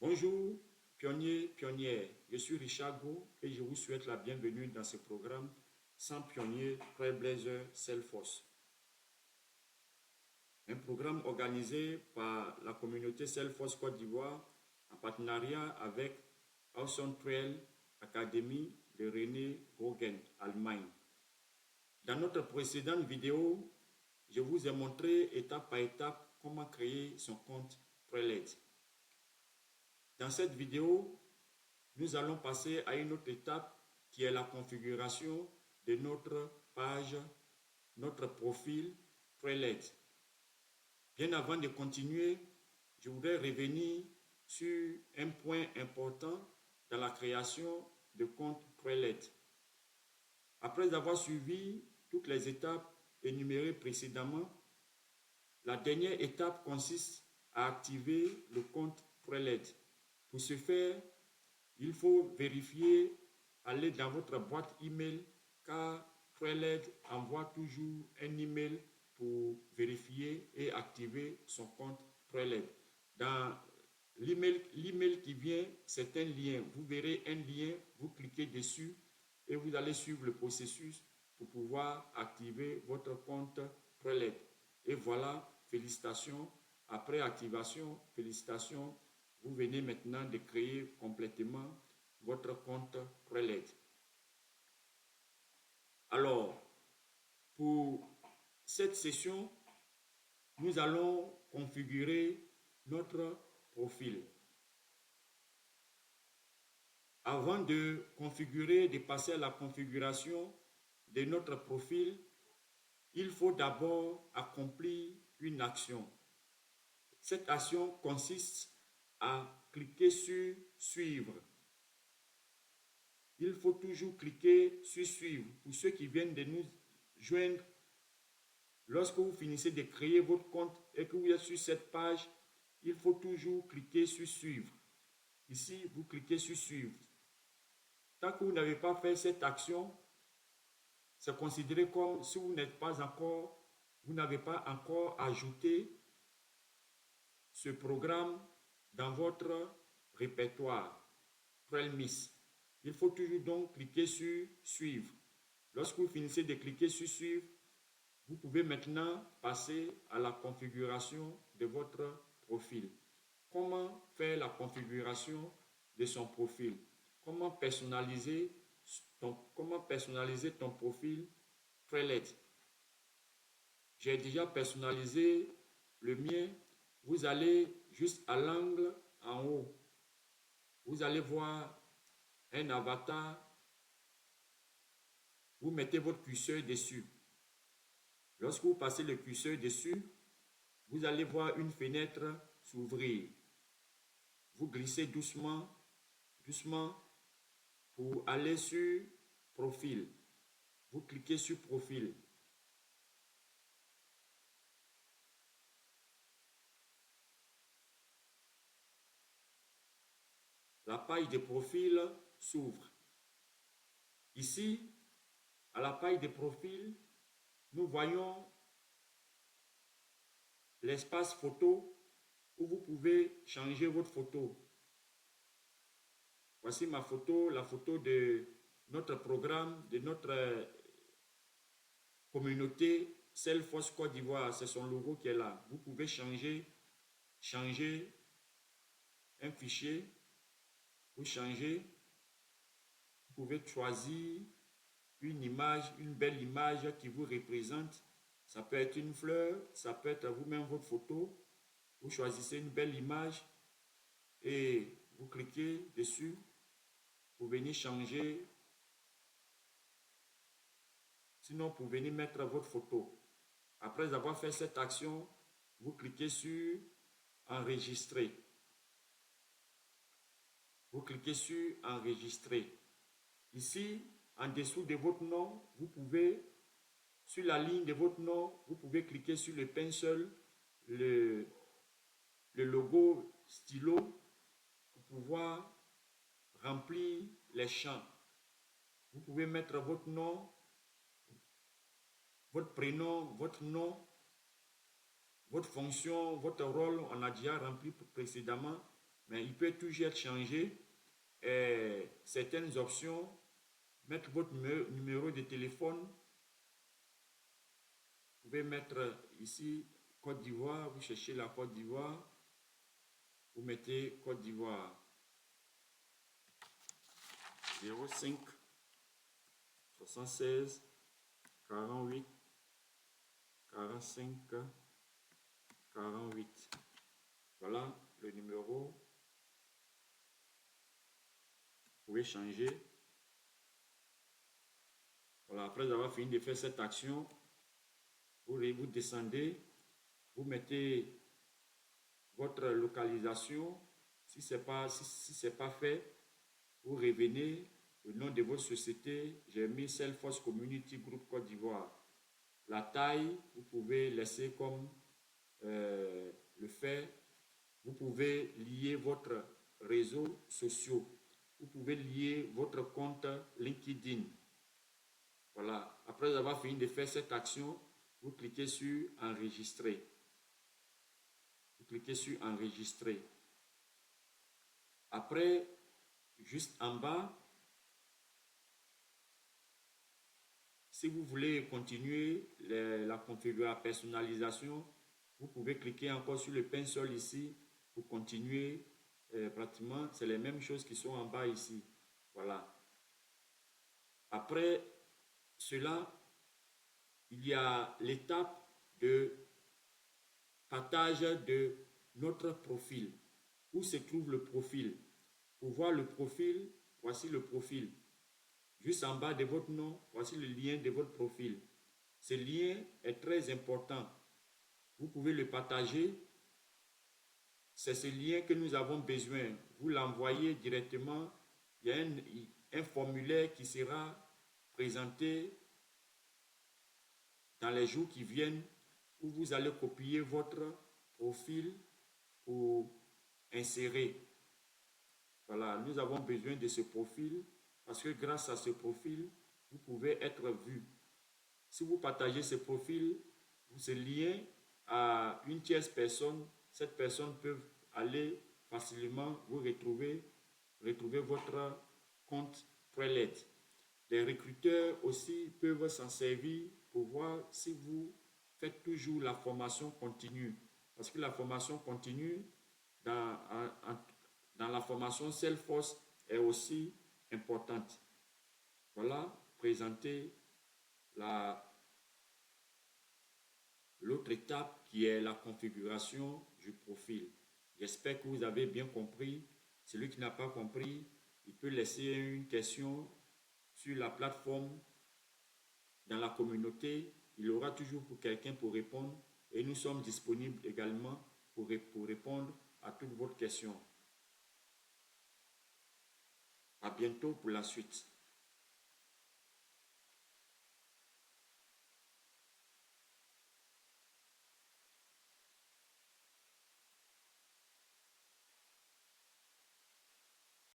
Bonjour, pionniers, pionnières. Je suis Richard Gou et je vous souhaite la bienvenue dans ce programme 100 pionniers Trailblazer Self-Force. Un programme organisé par la communauté Self-Force Côte d'Ivoire en partenariat avec Awesome Trail Academy de René Gogen, Allemagne. Dans notre précédente vidéo, je vous ai montré étape par étape comment créer son compte Trailhead. Dans cette vidéo, nous allons passer à une autre étape qui est la configuration de notre page, notre profil Trailhead. Bien avant de continuer, je voudrais revenir sur un point important dans la création de compte Trailhead. Après avoir suivi toutes les étapes énumérées précédemment, la dernière étape consiste à activer le compte Trailhead. Pour ce faire, il faut vérifier, aller dans votre boîte email car Trailhead envoie toujours un email pour vérifier et activer son compte Trailhead. Dans l'email qui vient, c'est un lien. Vous verrez un lien, vous cliquez dessus et vous allez suivre le processus pour pouvoir activer votre compte Trailhead. Et voilà, félicitations. Après activation, félicitations. Vous venez maintenant de créer complètement votre compte Trailhead. Alors, pour cette session, nous allons configurer notre profil. Avant de configurer, de passer à la configuration de notre profil, il faut d'abord accomplir une action. Cette action consiste à cliquer sur Suivre. Il faut toujours cliquer sur Suivre. Pour ceux qui viennent de nous joindre, lorsque vous finissez de créer votre compte et que vous êtes sur cette page, il faut toujours cliquer sur Suivre. Ici, vous cliquez sur Suivre. Tant que vous n'avez pas fait cette action, c'est considéré comme si vous n'êtes pas encore, vous n'avez pas encore ajouté ce programme dans votre répertoire Trailmiss. Il faut toujours donc cliquer sur Suivre. Lorsque vous finissez de cliquer sur Suivre, vous pouvez maintenant passer à la configuration de votre profil. Comment faire la configuration de son profil? Comment personnaliser ton profil Trailhead? J'ai déjà personnalisé le mien. Vous allez juste à l'angle en haut. Vous allez voir un avatar. Vous mettez votre curseur dessus. Lorsque vous passez le curseur dessus, vous allez voir une fenêtre s'ouvrir. Vous glissez doucement, doucement pour aller sur Profil. Vous cliquez sur Profil. La page de profil s'ouvre. Ici, à la page de profil, nous voyons l'espace photo où vous pouvez changer votre photo. Voici ma photo, la photo de notre programme, de notre communauté Self-Force Côte d'Ivoire. C'est son logo qui est là. Vous pouvez changer un fichier. Vous changez. Vous pouvez choisir une image, une belle image qui vous représente. Ça peut être une fleur, ça peut être vous-même votre photo. Vous choisissez une belle image et vous cliquez dessus. Vous venez changer. Sinon, vous venez mettre votre photo. Après avoir fait cette action, vous cliquez sur Enregistrer. Vous cliquez sur Enregistrer. Ici, en dessous de votre nom, vous pouvez, sur la ligne de votre nom, vous pouvez cliquer sur le pinceau, le logo stylo pour pouvoir remplir les champs. Vous pouvez mettre votre nom, votre prénom, votre nom, votre fonction, votre rôle. On a déjà rempli précédemment. mais il peut toujours être changé. Certaines options, mettre votre numéro de téléphone. Vous pouvez mettre ici Côte d'Ivoire, vous cherchez la Côte d'Ivoire, vous mettez Côte d'Ivoire 05 76 48 45 48. Voilà le numéro. Vous pouvez changer. Voilà, après avoir fini de faire cette action, vous descendez, vous mettez votre localisation. Si ce n'est pas fait, vous revenez le nom de votre société. J'ai mis Cellforce Community Group Côte d'Ivoire. La taille, vous pouvez laisser comme le fait. Vous pouvez lier votre réseau social. Vous pouvez lier votre compte LinkedIn. Voilà. Après avoir fini de faire cette action, vous cliquez sur Enregistrer. Vous cliquez sur Enregistrer. Après, juste en bas, si vous voulez continuer la configuration, la personnalisation, vous pouvez cliquer encore sur le pinceau ici pour continuer. Pratiquement, c'est les mêmes choses qui sont en bas ici. Voilà. Après cela, il y a l'étape de partage de notre profil. Où se trouve le profil? Pour voir le profil, voici le profil. Juste en bas de votre nom, voici le lien de votre profil. Ce lien est très important. Vous pouvez le partager. C'est ce lien que nous avons besoin. Vous l'envoyez directement. Il y a un formulaire qui sera présenté dans les jours qui viennent où vous allez copier votre profil pour insérer. Voilà, nous avons besoin de ce profil parce que grâce à ce profil, vous pouvez être vu. Si vous partagez ce profil, ce lien à une tierce personne, cette personne peut aller facilement vous retrouver votre compte Trailhead. Les recruteurs aussi peuvent s'en servir pour voir si vous faites toujours la formation continue. Parce que la formation continue dans la formation Cellforce est aussi importante. Voilà, présenter l'autre étape qui est la configuration du profil. J'espère que vous avez bien compris. Celui qui n'a pas compris, il peut laisser une question sur la plateforme, dans la communauté. Il y aura toujours quelqu'un pour répondre et nous sommes disponibles également pour répondre à toutes vos questions. À bientôt pour la suite.